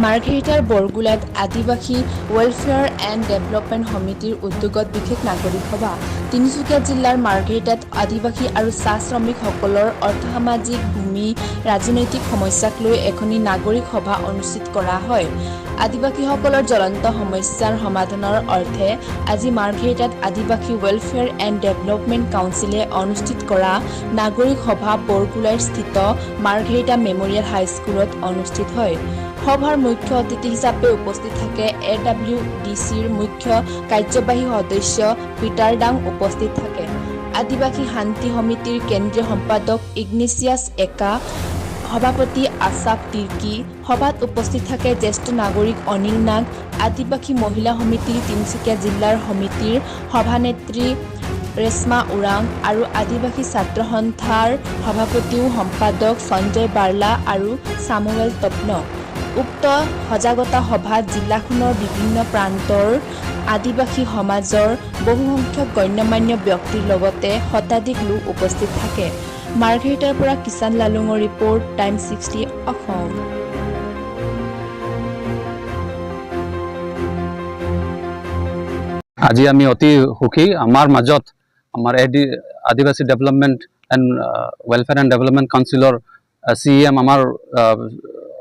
মাৰ্ঘেৰিটাৰ বৰগুলাত আদিবাসী welfare and development সমিতিৰ উদ্যোগত বিশেষ নাগৰিক সভা। তিনিচুকীয়া জিলাৰ মাৰ্ঘেৰিটাত আদিবাসী আৰু চাহ শ্ৰমিকসকলৰ অৰ্থসামাজিক, ভূমি, ৰাজনৈতিক সমস্যাক লৈ এখনি নাগৰিক সভা অনুষ্ঠিত কৰা হয়। আদিবাসীসকলৰ জ্বলন্ত সমস্যাৰ সমাধানৰ অৰ্থে আজি মাৰ্ঘেৰিটাত আদিবাসী ৱেলফেয়াৰ এণ্ড ডেভেলপমেণ্ট কাউন্সিলে অনুষ্ঠিত কৰা নাগৰিক সভা বৰগুলাৰ স্থিত মাৰ্ঘেৰিটা মেমৰিয়েল হাইস্কুলত অনুষ্ঠিত হয়। সভাৰ মুখ্য অতিথি হিচাপে উপস্থিত থাকে AWDCৰ মুখ্য কাৰ্যবাহী সদস্য পিটাৰ ডাং উপস্থিত থাকে। আদিবাসী শান্তি সমিতিৰ কেন্দ্ৰীয় সম্পাদক ইগনিচিয়াছ একা, সভাপতি আছাফ তিৰ্কি, সভাত উপস্থিত থাকে জ্যেষ্ঠ নাগৰিক অনিল নাগ, আদিবাসী মহিলা সমিতিৰ তিনিচুকীয়া জিলাৰ সমিতিৰ সভানেত্ৰী ৰেশ্মা ওৰাং আৰু আদিবাসী ছাত্ৰ সন্থাৰ সভাপতিও সম্পাদক সঞ্জয় বাৰ্লা আৰু সামুৱেল তপ্ন। উক্ত সজাগতা সভাত জিলাখনৰ বিভিন্ন প্ৰান্তৰ আদিবাসী সমাজৰ বহুসংখ্যক গণ্যমান্য ব্যক্তিৰ লগতে শতাধিক লোক উপস্থিত থাকে। মাৰ্ঘেৰিটাৰ পৰা কিষাণ লালুঙৰ ৰিপৰ্ট, টাইম 60 অসম। আজি আমি অতি সুখী, আমাৰ মাজত আমাৰ Adivasi development and welfare and development কাউন্সিলৰ CEM আমাৰ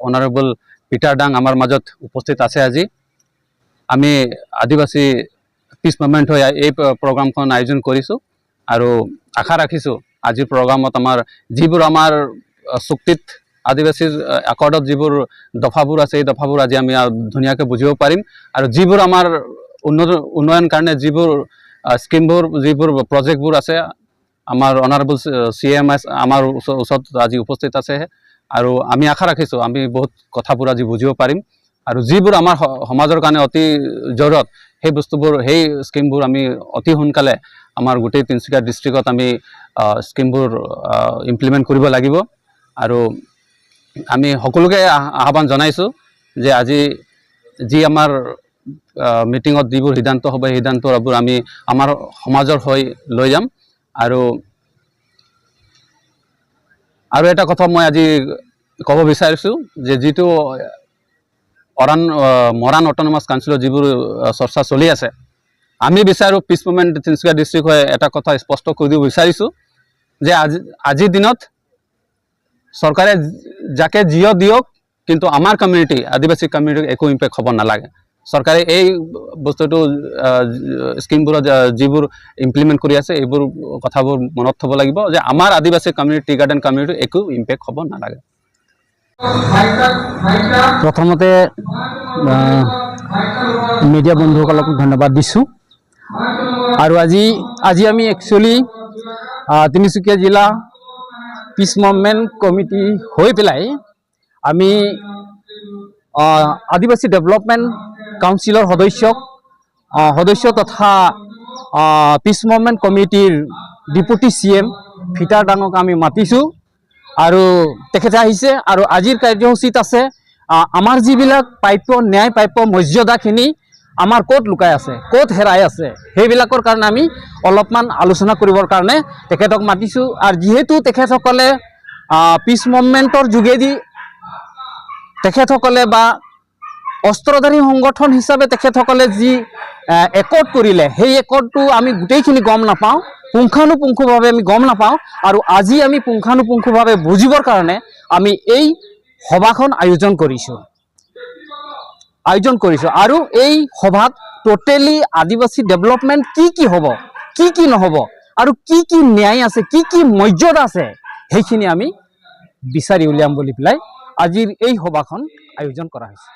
অনাৰেবল পিটাৰ ডাং আমাৰ মাজত উপস্থিত আছে। আজি আমি আদিবাসী পিছ মুভমেণ্ট হৈ এই প্ৰগ্ৰামখন আয়োজন কৰিছোঁ আৰু আশা ৰাখিছোঁ আজিৰ প্ৰগ্ৰামত আমাৰ যিবোৰ আমাৰ চুক্তিত আদিবাসীৰ একৰ্ডত যিবোৰ দফাবোৰ আছে এই দফাবোৰ আজি আমি ধুনীয়াকৈ বুজিব পাৰিম আৰু যিবোৰ আমাৰ উন্নয়ন কাৰণে যিবোৰ স্কিমবোৰ যিবোৰ প্ৰজেক্টবোৰ আছে আমাৰ অনাৰেবল CEM আমাৰ ওচৰত আজি উপস্থিত আছে আৰু আমি আশা ৰাখিছোঁ আমি বহুত কথাবোৰ আজি বুজিব পাৰিম আৰু যিবোৰ আমাৰ সমাজৰ কাৰণে অতি জৰুৰত সেই বস্তুবোৰ সেই স্কিমবোৰ আমি অতি সোনকালে আমাৰ গোটেই তিনিচুকীয়া ডিষ্ট্ৰিক্টত আমি স্কিমবোৰ ইমপ্লিমেণ্ট কৰিব লাগিব আৰু আমি সকলোকে আহ্বান জনাইছোঁ যে আজি যি আমাৰ মিটিঙত যিবোৰ সিদ্ধান্ত হ'ব সেই সিদ্ধান্তবোৰ আমি আমাৰ সমাজৰ হৈ লৈ যাম আৰু এটা কথা মই আজি ক'ব বিচাৰিছোঁ যে যিটো মৰাণ অট'নমাছ কাউন্সিলৰ যিবোৰ চৰ্চা চলি আছে আমি বিচাৰোঁ পিছ মুভমেণ্ট তিনিচুকীয়া ডিষ্ট্ৰিক্ট হৈ এটা কথা স্পষ্ট কৰি দিব বিচাৰিছোঁ যে আজিৰ দিনত চৰকাৰে যাকে জিঅ' দিয়ক কিন্তু আমাৰ কমিউনিটি আদিবাসী কমিউনিটিক একো ইম্পেক্ট হ'ব নালাগে। চৰকাৰে এই বস্তুটো স্কিমবোৰত যিবোৰ ইমপ্লিমেণ্ট কৰি আছে এইবোৰ কথাবোৰ মনত থ'ব লাগিব যে আমাৰ আদিবাসী কমিউনিটি টি গাৰ্ডেন কমিউনিটি একো ইম্পেক্ট হ'ব নালাগে। প্ৰথমতে মিডিয়া বন্ধুসকলক ধন্যবাদ দিছোঁ আৰু আজি আমি একচুৱেলি তিনিচুকীয়া জিলা পিছ মুভমেণ্ট কমিটি হৈ পেলাই আমি আদিবাসী ডেভেলপমেণ্ট কাউন্সিলৰ সদস্য তথা পিছ মুভমেণ্ট কমিটিৰ ডেপুটি CM পিটাৰ ডাঙক আমি মাতিছোঁ আৰু তেখেতে আহিছে আৰু আজিৰ কাৰ্যসূচীত আছে আমাৰ যিবিলাক প্ৰাপ্য ন্যায় প্ৰাপ্য মৰ্যাদাখিনি আমাৰ ক'ত লুকাই আছে ক'ত হেৰাই আছে সেইবিলাকৰ কাৰণে আমি অলপমান আলোচনা কৰিবৰ কাৰণে তেখেতক মাতিছোঁ আৰু যিহেতু তেখেতসকলে পিছ মুভমেণ্টৰ যোগেদি তেখেতসকলে বা অস্ত্ৰধাৰী সংগঠন হিচাপে তেখেতসকলে যি একৰ্ড কৰিলে সেই একৰ্ডটো আমি গোটেইখিনি গম নাপাওঁ, পুংখানুপুংখভাৱে আমি গম নাপাওঁ আৰু আজি আমি পুংখানুপুংখভাৱে বুজিবৰ কাৰণে আমি এই সভাখন আয়োজন কৰিছোঁ আৰু এই সভাত টোটেলি আদিবাসী ডেভেলপমেণ্ট কি হ'ব কি নহ'ব আৰু কি ন্যায় আছে কি মৰ্যাদা আছে সেইখিনি আমি বিচাৰি উলিয়াম বুলি পেলাই আজিৰ এই সভাখন আয়োজন কৰা হৈছে।